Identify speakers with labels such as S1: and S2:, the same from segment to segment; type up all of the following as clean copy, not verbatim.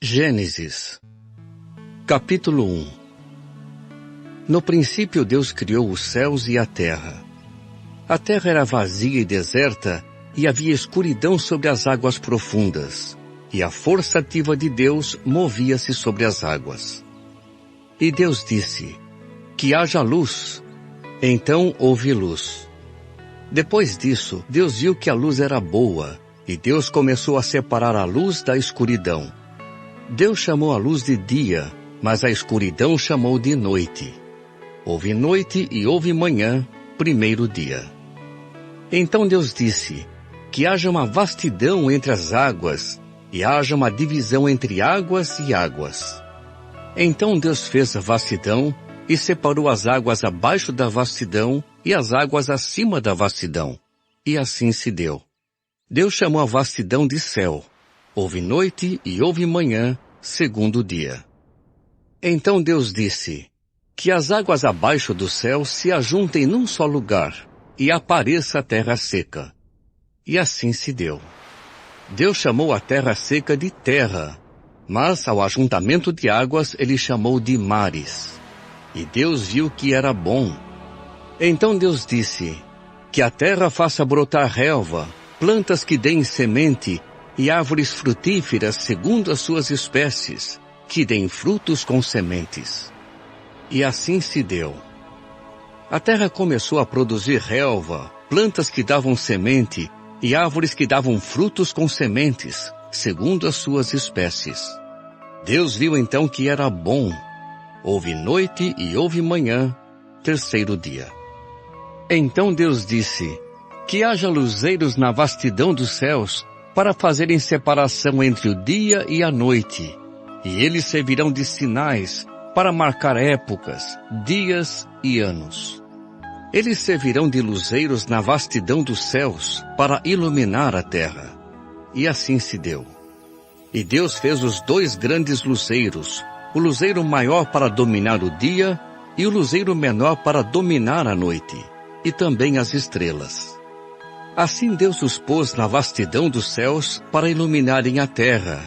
S1: Gênesis, capítulo 1. No princípio Deus criou os céus e a terra. A terra era vazia e deserta, e havia escuridão sobre as águas profundas, e a força ativa de Deus movia-se sobre as águas. E Deus disse: que haja luz. Então houve luz. Depois disso, Deus viu que a luz era boa, e Deus começou a separar a luz da escuridão. Deus chamou a luz de dia, mas a escuridão chamou de noite. Houve noite e houve manhã, primeiro dia. Então Deus disse: que haja uma vastidão entre as águas, e haja uma divisão entre águas e águas. Então Deus fez a vastidão, e separou as águas abaixo da vastidão, e as águas acima da vastidão. E assim se deu. Deus chamou a vastidão de céu. Houve noite e houve manhã, segundo dia. Então Deus disse: que as águas abaixo do céu se ajuntem num só lugar, e apareça a terra seca. E assim se deu. Deus chamou a terra seca de terra, mas ao ajuntamento de águas ele chamou de mares. E Deus viu que era bom. Então Deus disse: que a terra faça brotar relva, plantas que deem semente, e árvores frutíferas segundo as suas espécies, que deem frutos com sementes. E assim se deu. A terra começou a produzir relva, plantas que davam semente, e árvores que davam frutos com sementes, segundo as suas espécies. Deus viu então que era bom. Houve noite e houve manhã, terceiro dia. Então Deus disse: que haja luzeiros na vastidão dos céus, para fazerem separação entre o dia e a noite, e eles servirão de sinais para marcar épocas, dias e anos. Eles servirão de luzeiros na vastidão dos céus para iluminar a terra. E assim se deu. E Deus fez os dois grandes luzeiros, o luzeiro maior para dominar o dia e o luzeiro menor para dominar a noite, e também as estrelas. Assim Deus os pôs na vastidão dos céus para iluminarem a terra,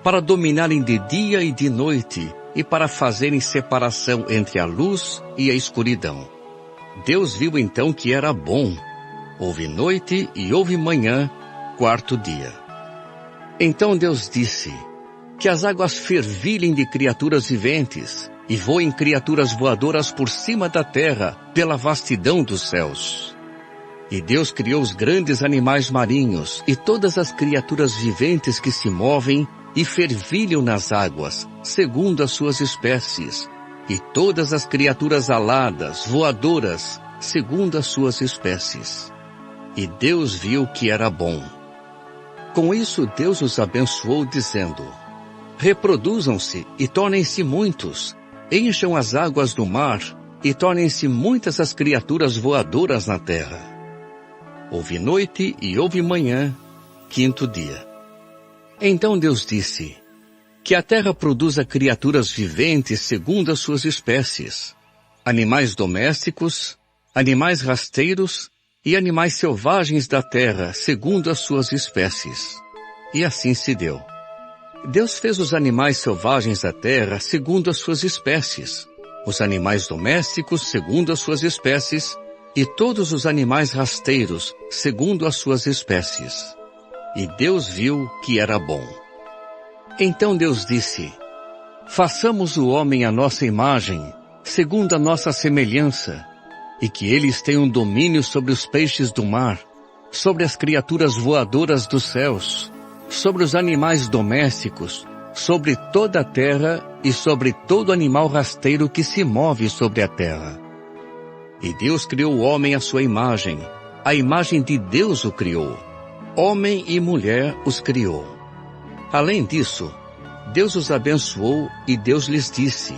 S1: para dominarem de dia e de noite, e para fazerem separação entre a luz e a escuridão. Deus viu então que era bom. Houve noite e houve manhã, quarto dia. Então Deus disse: que as águas fervilhem de criaturas viventes, e voem criaturas voadoras por cima da terra, pela vastidão dos céus. E Deus criou os grandes animais marinhos, e todas as criaturas viventes que se movem e fervilham nas águas, segundo as suas espécies, e todas as criaturas aladas, voadoras, segundo as suas espécies. E Deus viu que era bom. Com isso Deus os abençoou, dizendo: reproduzam-se e tornem-se muitos, encham as águas do mar, e tornem-se muitas as criaturas voadoras na terra. Houve noite e houve manhã, quinto dia. Então Deus disse: que a terra produza criaturas viventes segundo as suas espécies, animais domésticos, animais rasteiros e animais selvagens da terra segundo as suas espécies. E assim se deu. Deus fez os animais selvagens da terra segundo as suas espécies, os animais domésticos segundo as suas espécies, e todos os animais rasteiros, segundo as suas espécies. E Deus viu que era bom. Então Deus disse: façamos o homem à nossa imagem, segundo a nossa semelhança, e que eles tenham domínio sobre os peixes do mar, sobre as criaturas voadoras dos céus, sobre os animais domésticos, sobre toda a terra e sobre todo animal rasteiro que se move sobre a terra. E Deus criou o homem à sua imagem, a imagem de Deus o criou. Homem e mulher os criou. Além disso, Deus os abençoou e Deus lhes disse: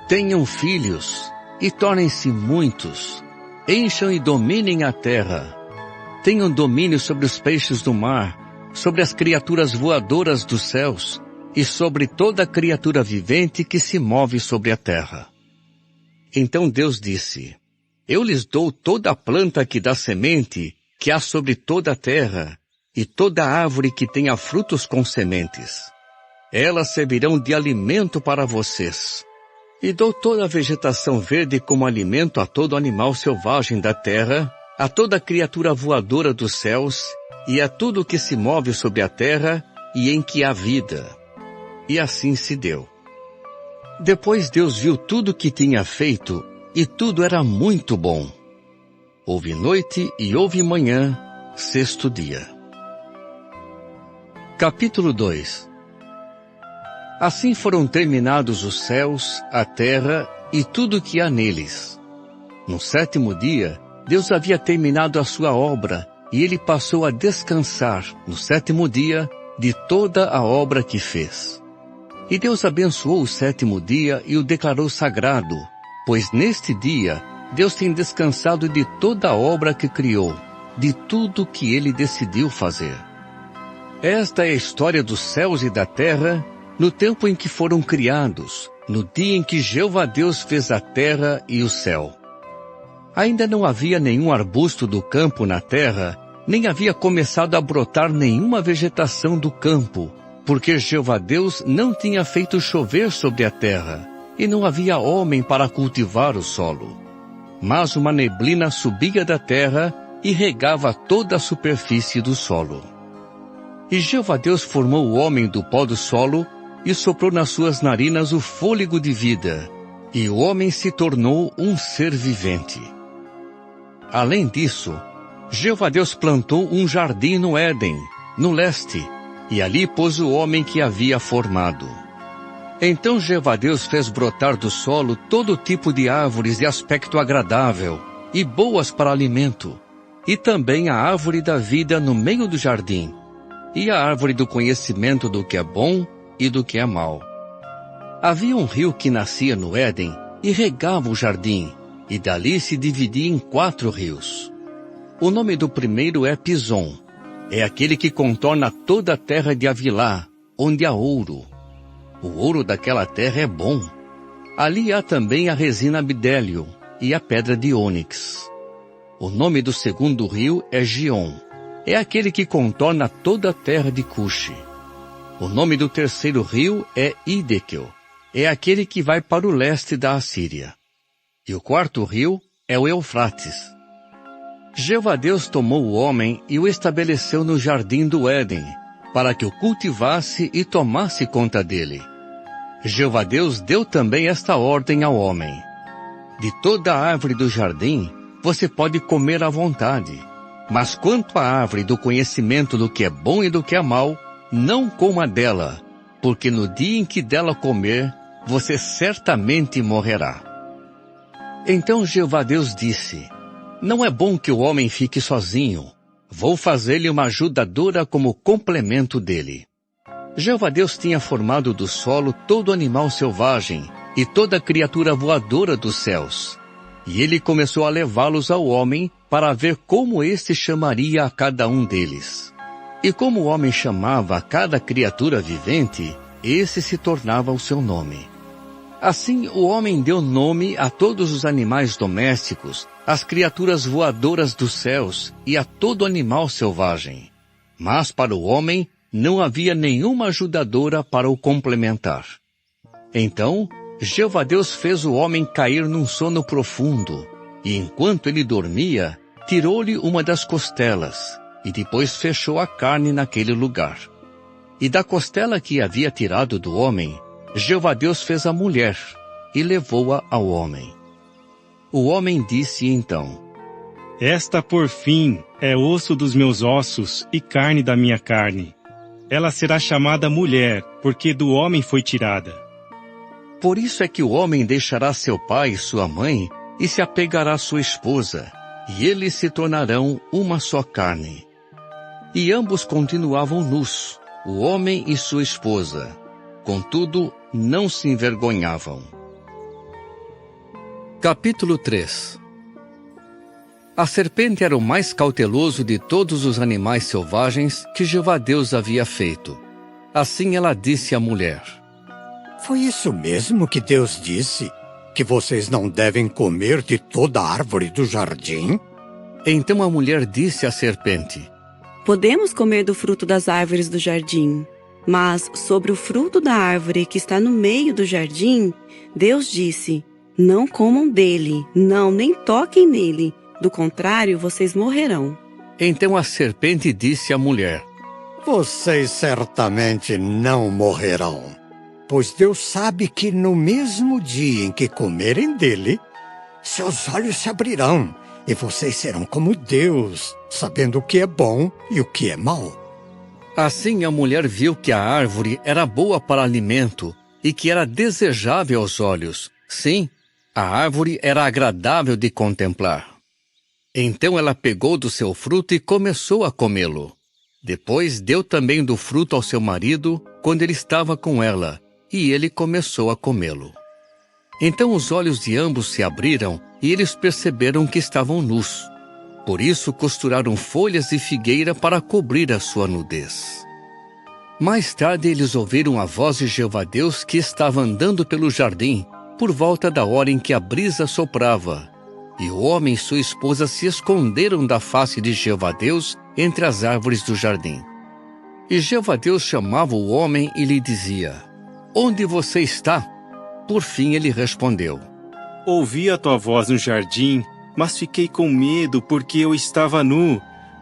S1: tenham filhos e tornem-se muitos, encham e dominem a terra. Tenham domínio sobre os peixes do mar, sobre as criaturas voadoras dos céus, e sobre toda criatura vivente que se move sobre a terra. Então Deus disse: eu lhes dou toda a planta que dá semente, que há sobre toda a terra, e toda árvore que tenha frutos com sementes. Elas servirão de alimento para vocês. E dou toda a vegetação verde como alimento a todo animal selvagem da terra, a toda criatura voadora dos céus, e a tudo que se move sobre a terra e em que há vida. E assim se deu. Depois Deus viu tudo que tinha feito, e tudo era muito bom. Houve noite e houve manhã, sexto dia. Capítulo 2. Assim foram terminados os céus, a terra e tudo que há neles. No sétimo dia, Deus havia terminado a sua obra, e ele passou a descansar, no sétimo dia, de toda a obra que fez. E Deus abençoou o sétimo dia e o declarou sagrado, pois neste dia Deus tem descansado de toda a obra que criou, de tudo que ele decidiu fazer. Esta é a história dos céus e da terra, no tempo em que foram criados, no dia em que Jeová Deus fez a terra e o céu. Ainda não havia nenhum arbusto do campo na terra, nem havia começado a brotar nenhuma vegetação do campo, porque Jeová Deus não tinha feito chover sobre a terra, e não havia homem para cultivar o solo. Mas uma neblina subia da terra e regava toda a superfície do solo. E Jeová Deus formou o homem do pó do solo e soprou nas suas narinas o fôlego de vida, e o homem se tornou um ser vivente. Além disso, Jeová Deus plantou um jardim no Éden, no leste, e ali pôs o homem que havia formado. Então Jeová Deus fez brotar do solo todo tipo de árvores de aspecto agradável e boas para alimento, e também a árvore da vida no meio do jardim, e a árvore do conhecimento do que é bom e do que é mau. Havia um rio que nascia no Éden e regava o jardim, e dali se dividia em 4 rios. O nome do primeiro é Pison. É aquele que contorna toda a terra de Havilá, onde há ouro. O ouro daquela terra é bom. Ali há também a resina bidélio e a pedra de ônix. O nome do segundo rio é Gion. É aquele que contorna toda a terra de Cuxi. O nome do terceiro rio é Hiddekel. É aquele que vai para o leste da Assíria. E o quarto rio é o Eufrates. Jeová Deus tomou o homem e o estabeleceu no jardim do Éden, para que o cultivasse e tomasse conta dele. Jeová Deus deu também esta ordem ao homem: de toda a árvore do jardim você pode comer à vontade, mas quanto à árvore do conhecimento do que é bom e do que é mau, não coma dela, porque no dia em que dela comer, você certamente morrerá. Então Jeová Deus disse: não é bom que o homem fique sozinho. Vou fazer-lhe uma ajudadora como complemento dele. Jeová Deus tinha formado do solo todo animal selvagem e toda criatura voadora dos céus. E ele começou a levá-los ao homem para ver como este chamaria a cada um deles. E como o homem chamava a cada criatura vivente, esse se tornava o seu nome. Assim o homem deu nome a todos os animais domésticos, às criaturas voadoras dos céus e a todo animal selvagem. Mas para o homem não havia nenhuma ajudadora para o complementar. Então Jeová Deus fez o homem cair num sono profundo, e enquanto ele dormia, tirou-lhe uma das costelas, e depois fechou a carne naquele lugar. E da costela que havia tirado do homem, Jeová Deus fez a mulher, e levou-a ao homem. O homem disse então:
S2: esta, por fim, é osso dos meus ossos e carne da minha carne. Ela será chamada mulher, porque do homem foi tirada.
S1: Por isso é que o homem deixará seu pai e sua mãe, e se apegará à sua esposa, e eles se tornarão uma só carne. E ambos continuavam nus, o homem e sua esposa. Contudo, não se envergonhavam. Capítulo 3. A serpente era o mais cauteloso de todos os animais selvagens que Jeová Deus havia feito. Assim ela disse à mulher:
S3: foi isso mesmo que Deus disse? Que vocês não devem comer de toda a árvore do jardim?
S1: Então a mulher disse à serpente:
S4: podemos comer do fruto das árvores do jardim, Mas sobre o fruto da árvore que está no meio do jardim, Deus disse: não comam dele, não, nem toquem nele, do contrário, vocês morrerão.
S1: Então a serpente disse à mulher:
S3: Vocês certamente não morrerão, pois Deus sabe que no mesmo dia em que comerem dele, seus olhos se abrirão e vocês serão como Deus, sabendo o que é bom e o que é mau.
S1: Assim a mulher viu que a árvore era boa para alimento e que era desejável aos olhos. Sim, a árvore era agradável de contemplar. Então ela pegou do seu fruto e começou a comê-lo. Depois deu também do fruto ao seu marido, quando ele estava com ela, e ele começou a comê-lo. Então os olhos de ambos se abriram e eles perceberam que estavam nus. Por isso costuraram folhas de figueira para cobrir a sua nudez. Mais tarde eles ouviram a voz de Jeová Deus que estava andando pelo jardim, por volta da hora em que a brisa soprava. E o homem e sua esposa se esconderam da face de Jeová Deus entre as árvores do jardim. E Jeová Deus chamava o homem e lhe dizia: Onde você está? Por fim ele respondeu:
S2: Ouvi a tua voz no jardim, mas fiquei com medo porque eu estava nu.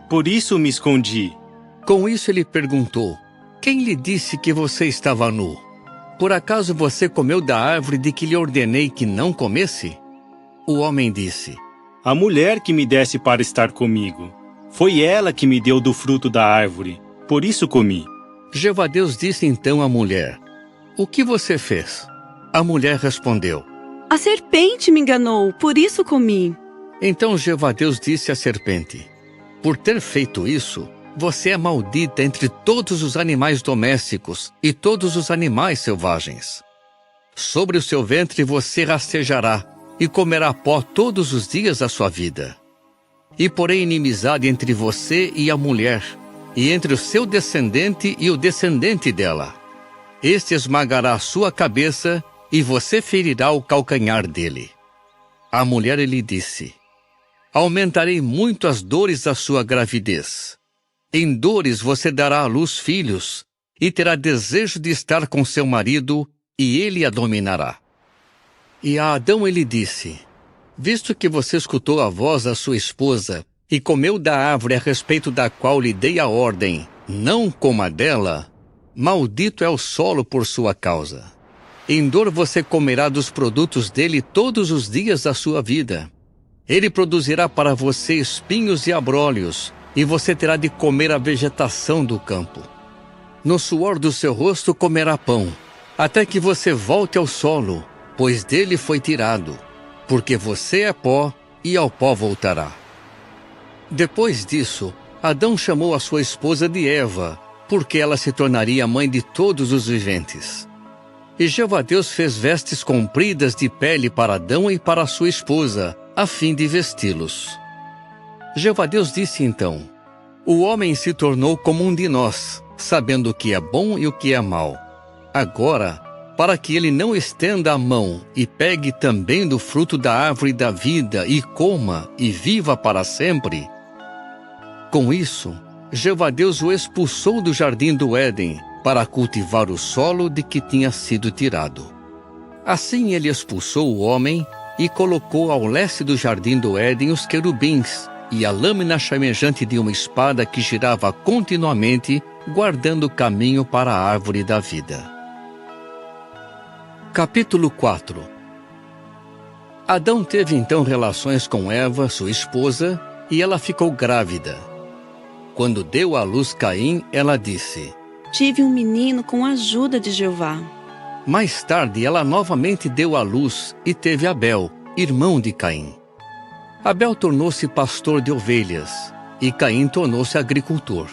S2: Por isso me escondi.
S1: Com isso ele perguntou: Quem lhe disse que você estava nu? Por acaso você comeu da árvore de que lhe ordenei que não comesse? O homem disse:
S2: A mulher que me desse para estar comigo. Foi ela que me deu do fruto da árvore. Por isso comi.
S1: Jeová Deus disse então à mulher: O que você fez? A mulher respondeu:
S4: A serpente me enganou, por isso comi.
S1: Então Jeová Deus disse à serpente: Por ter feito isso, você é maldita entre todos os animais domésticos e todos os animais selvagens. Sobre o seu ventre você rastejará e comerá pó todos os dias da sua vida. E porém inimizade entre você e a mulher, e entre o seu descendente e o descendente dela. Este esmagará a sua cabeça, e você ferirá o calcanhar dele. A mulher lhe disse: Aumentarei muito as dores da sua gravidez. Em dores você dará à luz filhos, e terá desejo de estar com seu marido, e ele a dominará. E a Adão ele disse: Visto que você escutou a voz da sua esposa, e comeu da árvore a respeito da qual lhe dei a ordem, não coma dela, maldito é o solo por sua causa. Em dor você comerá dos produtos dele todos os dias da sua vida. Ele produzirá para você espinhos e abrolhos, e você terá de comer a vegetação do campo. No suor do seu rosto comerá pão, até que você volte ao solo, pois dele foi tirado, porque você é pó e ao pó voltará. Depois disso, Adão chamou a sua esposa de Eva, porque ela se tornaria mãe de todos os viventes. E Jeová Deus fez vestes compridas de pele para Adão e para sua esposa, a fim de vesti-los. Jeová Deus disse então: O homem se tornou como um de nós, sabendo o que é bom e o que é mau. Agora, para que ele não estenda a mão e pegue também do fruto da árvore da vida e coma e viva para sempre. Com isso, Jeová Deus o expulsou do jardim do Éden para cultivar o solo de que tinha sido tirado. Assim ele expulsou o homem e colocou ao leste do jardim do Éden os querubins e a lâmina chamejante de uma espada que girava continuamente, guardando o caminho para a árvore da vida. Capítulo 4. Adão teve então relações com Eva, sua esposa, e ela ficou grávida. Quando deu à luz Caim, ela disse:
S4: Tive um menino com a ajuda de Jeová.
S1: Mais tarde, ela novamente deu à luz e teve Abel, irmão de Caim. Abel tornou-se pastor de ovelhas, e Caim tornou-se agricultor.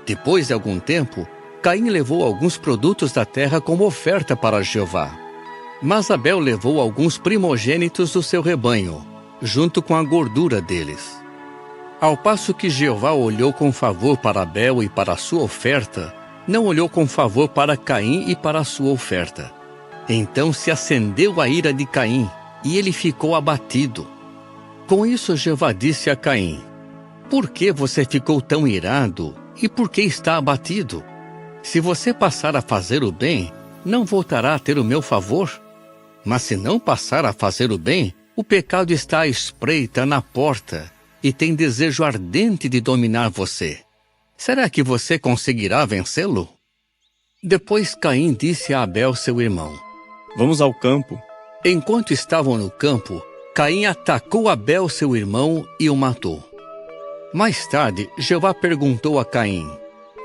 S1: Depois de algum tempo, Caim levou alguns produtos da terra como oferta para Jeová. Mas Abel levou alguns primogênitos do seu rebanho, junto com a gordura deles. Ao passo que Jeová olhou com favor para Abel e para a sua oferta, não olhou com favor para Caim e para a sua oferta. Então se acendeu a ira de Caim, e ele ficou abatido. Com isso Jeová disse a Caim: Por que você ficou tão irado, e por que está abatido? Se você passar a fazer o bem, não voltará a ter o meu favor? Mas se não passar a fazer o bem, o pecado está à espreita na porta e tem desejo ardente de dominar você. Será que você conseguirá vencê-lo? Depois Caim disse a Abel, seu irmão:
S5: Vamos ao campo.
S1: Enquanto estavam no campo, Caim atacou Abel, seu irmão, e o matou. Mais tarde, Jeová perguntou a Caim: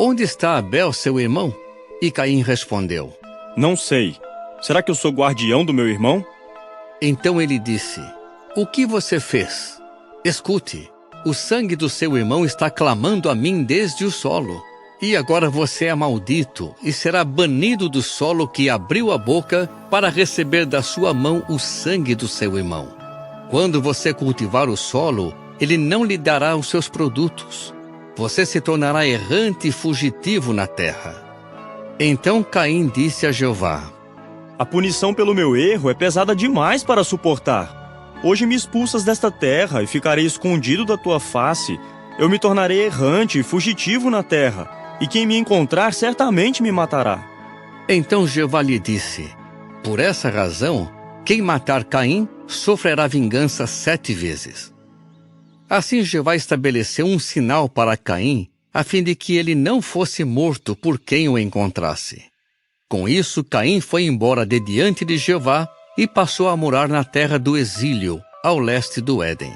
S1: Onde está Abel, seu irmão? E Caim respondeu:
S5: Não sei. Será que eu sou guardião do meu irmão?
S1: Então ele disse: O que você fez? Escute, o sangue do seu irmão está clamando a mim desde o solo. E agora você é maldito e será banido do solo que abriu a boca para receber da sua mão o sangue do seu irmão. Quando você cultivar o solo, ele não lhe dará os seus produtos. Você se tornará errante e fugitivo na terra. Então Caim disse a Jeová:
S5: A punição pelo meu erro é pesada demais para suportar. Hoje me expulsas desta terra e ficarei escondido da tua face. Eu me tornarei errante e fugitivo na terra, e quem me encontrar certamente me matará.
S1: Então Jeová lhe disse: Por essa razão, quem matar Caim sofrerá vingança 7 vezes. Assim Jeová estabeleceu um sinal para Caim, a fim de que ele não fosse morto por quem o encontrasse. Com isso, Caim foi embora de diante de Jeová e passou a morar na terra do exílio, ao leste do Éden.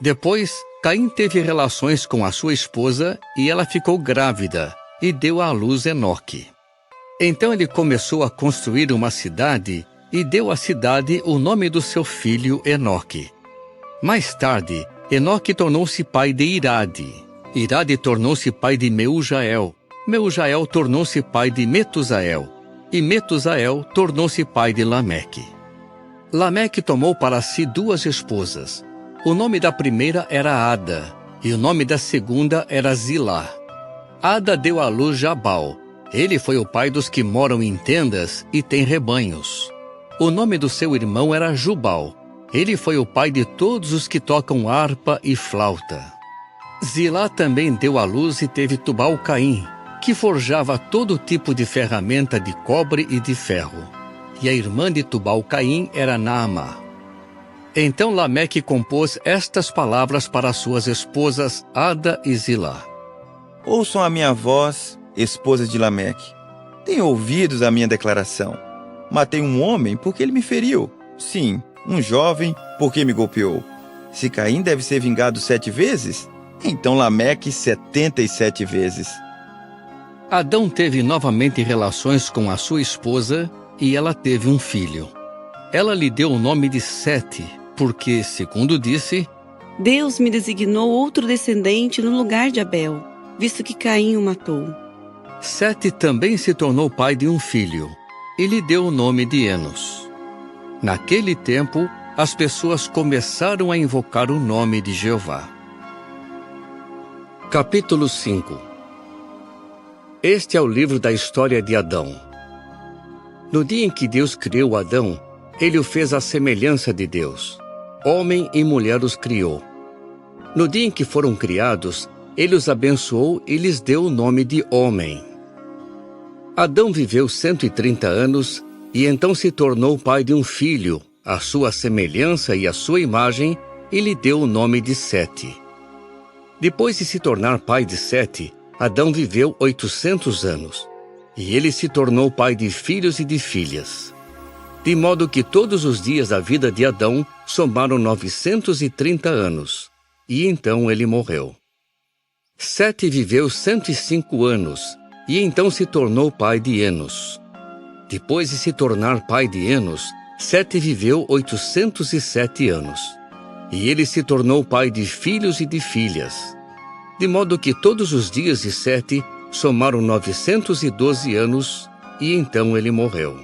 S1: Depois, Caim teve relações com a sua esposa e ela ficou grávida e deu à luz Enoque. Então ele começou a construir uma cidade e deu à cidade o nome do seu filho Enoque. Mais tarde, Enoque tornou-se pai de Irade. Irade tornou-se pai de Meujael. Meujael tornou-se pai de Metusael. E Metusael tornou-se pai de Lameque. Lameque tomou para si 2 esposas. O nome da primeira era Ada, e o nome da segunda era Zilá. Ada deu à luz Jabal. Ele foi o pai dos que moram em tendas e têm rebanhos. O nome do seu irmão era Jubal. Ele foi o pai de todos os que tocam harpa e flauta. Zilá também deu à luz e teve Tubal-Caim, que forjava todo tipo de ferramenta de cobre e de ferro. E a irmã de Tubal-Caim era Naamá. Então Lameque compôs estas palavras para suas esposas Ada e Zilá.
S6: Ouçam a minha voz, esposa de Lameque. Tenham ouvidos a minha declaração. Matei um homem porque ele me feriu. Sim, um jovem porque me golpeou. Se Caim deve ser vingado 7 vezes, então Lameque 77 vezes.
S1: Adão teve novamente relações com a sua esposa e ela teve um filho. Ela lhe deu o nome de Sete, porque, segundo disse,
S4: Deus me designou outro descendente no lugar de Abel, visto que Caim o matou.
S1: Sete também se tornou pai de um filho e lhe deu o nome de Enos. Naquele tempo, as pessoas começaram a invocar o nome de Jeová. Capítulo 5. Este é o livro da história de Adão. No dia em que Deus criou Adão, ele o fez à semelhança de Deus. Homem e mulher os criou. No dia em que foram criados, ele os abençoou e lhes deu o nome de homem. Adão viveu 130 anos e então se tornou pai de um filho, à sua semelhança e à sua imagem, e lhe deu o nome de Sete. Depois de se tornar pai de Sete, Adão viveu 800 anos, e ele se tornou pai de filhos e de filhas. De modo que todos os dias da vida de Adão somaram 930 anos, e então ele morreu. Sete viveu 105 anos, e então se tornou pai de Enos. Depois de se tornar pai de Enos, Sete viveu 807 anos, e ele se tornou pai de filhos e de filhas. De modo que todos os dias de Sete somaram 912 anos, e então ele morreu.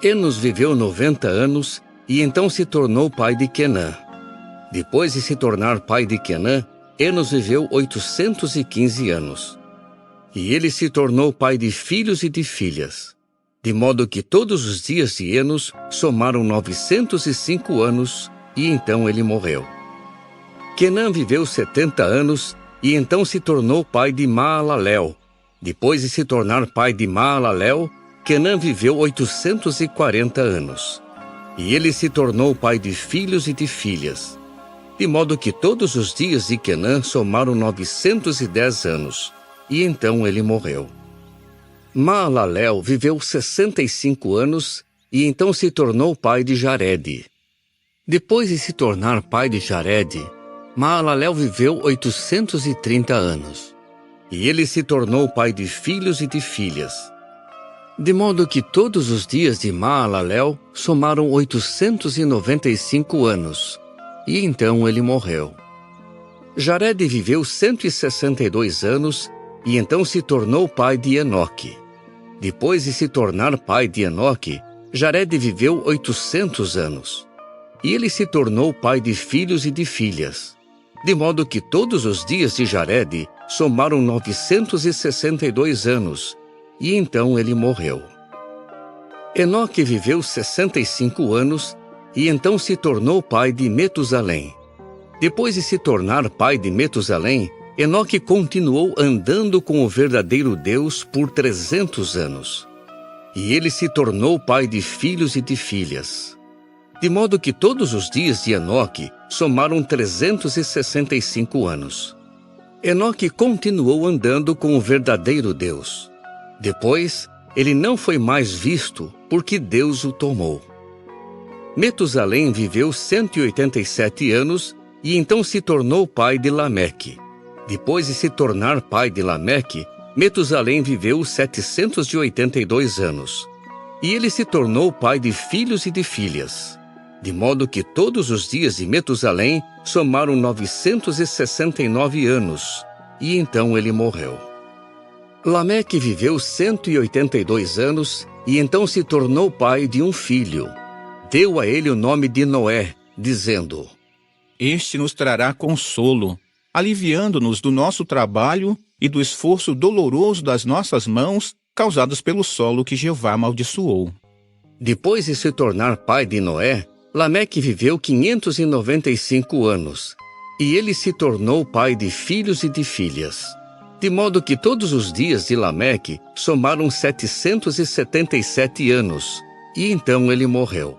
S1: Enos viveu 90 anos, e então se tornou pai de Quenã. Depois de se tornar pai de Quenã, Enos viveu 815 anos. E ele se tornou pai de filhos e de filhas. De modo que todos os dias de Enos somaram 905 anos, e então ele morreu. Quenã viveu 70 anos, e então se tornou pai de Maalalel. Depois de se tornar pai de Maalalel, Quenã viveu 840 anos. E ele se tornou pai de filhos e de filhas. De modo que todos os dias de Quenã somaram 910 anos. E então ele morreu. Maalalel viveu 65 anos e então se tornou pai de Jarede. Depois de se tornar pai de Jarede, Maalalel viveu 830 anos. E ele se tornou pai de filhos e de filhas. De modo que todos os dias de Maalalel somaram 895 anos. E então ele morreu. Jarede viveu 162 anos e então se tornou pai de Enoque. Depois de se tornar pai de Enoque, Jarede viveu 800 anos. E ele se tornou pai de filhos e de filhas. De modo que todos os dias de Jarede somaram 962 anos. E então ele morreu. Enoque viveu 65 anos e então se tornou pai de Metusalém. Depois de se tornar pai de Metusalém, Enoque continuou andando com o verdadeiro Deus por 300 anos. E ele se tornou pai de filhos e de filhas. De modo que todos os dias de Enoque somaram 365 anos. Enoque continuou andando com o verdadeiro Deus. Depois, ele não foi mais visto, porque Deus o tomou. Metusalém viveu 187 anos e então se tornou pai de Lameque. Depois de se tornar pai de Lameque, Metusalém viveu 782 anos. E ele se tornou pai de filhos e de filhas. De modo que todos os dias de Metusalém somaram 969 anos. E então ele morreu. Lameque viveu 182 anos e então se tornou pai de um filho. Deu a ele o nome de Noé, dizendo:
S7: Este nos trará consolo, aliviando-nos do nosso trabalho e do esforço doloroso das nossas mãos causados pelo solo que Jeová amaldiçoou.
S1: Depois de se tornar pai de Noé, Lameque viveu 595 anos, e ele se tornou pai de filhos e de filhas. De modo que todos os dias de Lameque somaram 777 anos, e então ele morreu.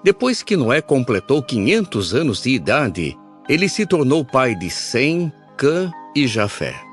S1: Depois que Noé completou 500 anos de idade, ele se tornou pai de Sem, Cã e Jafé.